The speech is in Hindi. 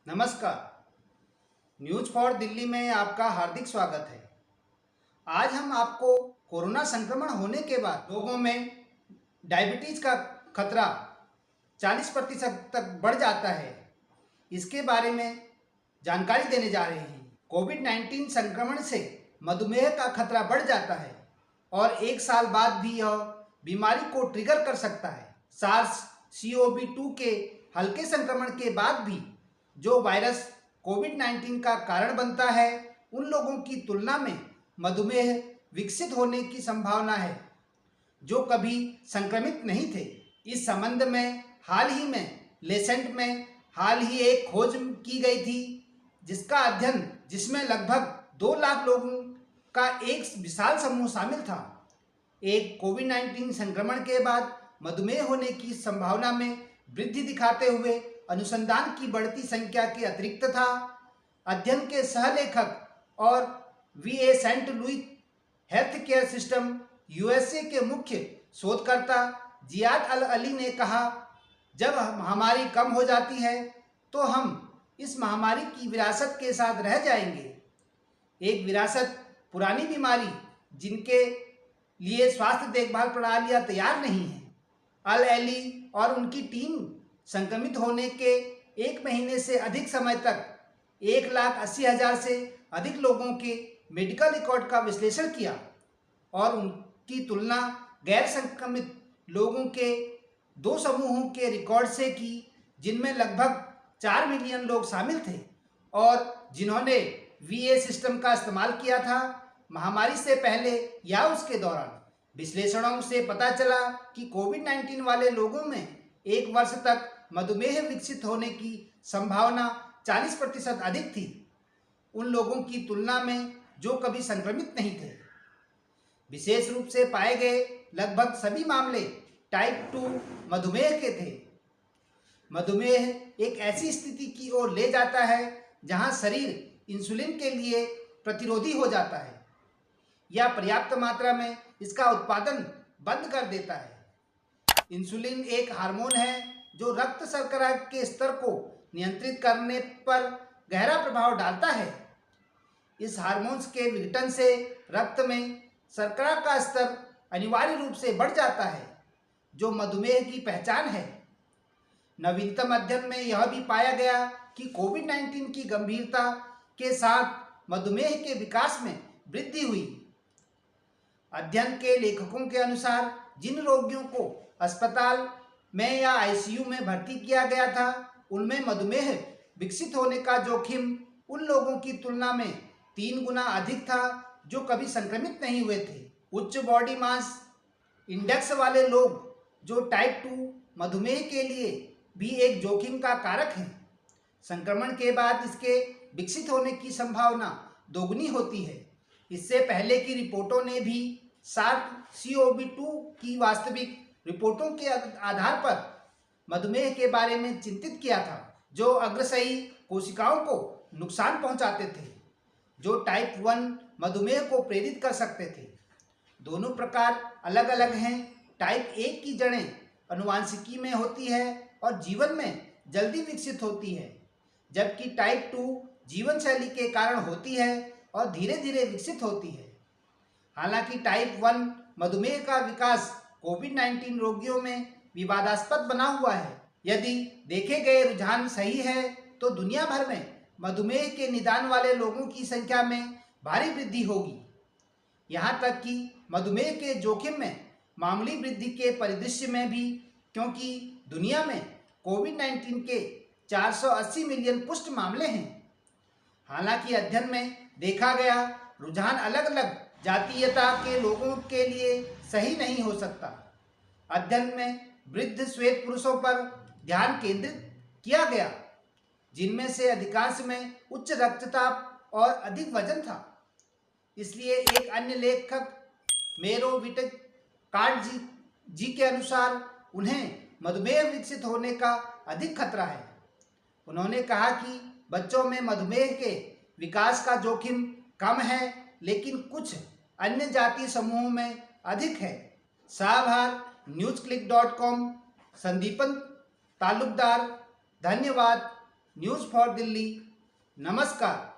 नमस्कार। न्यूज़ फॉर दिल्ली में आपका हार्दिक स्वागत है। आज हम आपको कोरोना संक्रमण होने के बाद लोगों में डायबिटीज का खतरा 40% तक बढ़ जाता है, इसके बारे में जानकारी देने जा रहे हैं। कोविड-19 संक्रमण से मधुमेह का खतरा बढ़ जाता है और 1 साल बाद भी यह बीमारी को ट्रिगर कर सकता है। सार्स CoV-2 के हल्के संक्रमण के बाद भी जो वायरस कोविड-19 का कारण बनता है, उन लोगों की तुलना में मधुमेह विकसित होने की संभावना है जो कभी संक्रमित नहीं थे। इस संबंध में हाल ही में लेसेंट में एक खोज की गई थी जिसमें लगभग 2 लाख लोगों का एक विशाल समूह शामिल था। एक कोविड-19 संक्रमण के बाद मधुमेह होने की संभावना में वृद्धि दिखाते हुए अनुसंधान की बढ़ती संख्या के अतिरिक्त था। अध्ययन के सहलेखक और VA Saint Louis health care system USA के मुख्य शोधकर्ता जियाद अल अली ने कहा, जब महामारी कम हो जाती है तो हम इस महामारी की विरासत के साथ रह जाएंगे। एक विरासत पुरानी बीमारी जिनके लिए स्वास्थ्य देखभाल प्रणालियां तैयार नहीं हैं। अल अली और उनकी टीम संक्रमित होने के 1 महीने से अधिक समय तक 1,80,000 से अधिक लोगों के मेडिकल रिकॉर्ड का विश्लेषण किया और उनकी तुलना गैर संक्रमित लोगों के 2 समूहों के रिकॉर्ड से की, जिनमें लगभग 4 मिलियन लोग शामिल थे और जिन्होंने VA सिस्टम का इस्तेमाल किया था महामारी से पहले या उसके दौरान। विश्लेषणों से पता चला कि कोविड-19 वाले लोगों में 1 वर्ष तक मधुमेह विकसित होने की संभावना 40% अधिक थी उन लोगों की तुलना में जो कभी संक्रमित नहीं थे। विशेष रूप से पाए गए लगभग सभी मामले टाइप 2 मधुमेह के थे। मधुमेह एक ऐसी स्थिति की ओर ले जाता है जहां शरीर इंसुलिन के लिए प्रतिरोधी हो जाता है या पर्याप्त मात्रा में इसका उत्पादन बंद कर देता है। इंसुलिन एक हार्मोन है जो रक्त शर्करा के स्तर को नियंत्रित करने पर गहरा प्रभाव डालता है। इस हार्मोन्स के विघटन से रक्त में शर्करा का स्तर अनिवार्य रूप से बढ़ जाता है, जो मधुमेह की पहचान है। नवीनतम अध्ययन में यह भी पाया गया कि कोविड-19 की गंभीरता के साथ मधुमेह के विकास में वृद्धि हुई। अध्ययन के लेखकों के अनुसार जिन रोगियों को अस्पताल में या ICU में भर्ती किया गया था, उनमें मधुमेह विकसित होने का जोखिम उन लोगों की तुलना में 3 गुना अधिक था जो कभी संक्रमित नहीं हुए थे। उच्च बॉडी मास इंडेक्स वाले लोग जो टाइप 2 मधुमेह के लिए भी एक जोखिम का कारक हैं, संक्रमण के बाद इसके विकसित होने की संभावना दोगुनी होती है। इससे पहले की रिपोर्टों ने भी सार्स CoV-2 की वास्तविक रिपोर्टों के आधार पर मधुमेह के बारे में चिंतित किया था, जो अग्रसही कोशिकाओं को नुकसान पहुंचाते थे, जो टाइप 1 मधुमेह को प्रेरित कर सकते थे। दोनों प्रकार अलग अलग हैं। टाइप 1 की जड़ें अनुवांशिकी में होती है और जीवन में जल्दी विकसित होती है, जबकि टाइप 2 जीवन शैली के कारण होती है और धीरे धीरे विकसित होती है। हालांकि टाइप 1 मधुमेह का विकास कोविड-19 रोगियों में विवादास्पद बना हुआ है। यदि देखे गए रुझान सही है तो दुनिया भर में मधुमेह के निदान वाले लोगों की संख्या में भारी वृद्धि होगी, यहाँ तक कि मधुमेह के जोखिम में मामूली वृद्धि के परिदृश्य में भी, क्योंकि दुनिया में कोविड-19 के 480 मिलियन पुष्ट मामले हैं। हालांकि अध्ययन में देखा गया रुझान अलग अलग जातीयता के लोगों के लिए सही नहीं हो सकता। अध्ययन में वृद्ध श्वेत पुरुषों पर ध्यान केंद्रित किया गया, जिनमें से अधिकांश में उच्च रक्तचाप और अधिक वजन था। इसलिए एक अन्य लेखक मेरो विटकार्ड जी के अनुसार उन्हें मधुमेह विकसित होने का अधिक खतरा है। उन्होंने कहा कि बच्चों में मधुमेह के विकास का जोखिम कम है, लेकिन कुछ अन्य जातीय समूहों में अधिक है। साभार newsclick.com, संदीपन तालुकदार। धन्यवाद। News for Delhi. नमस्कार।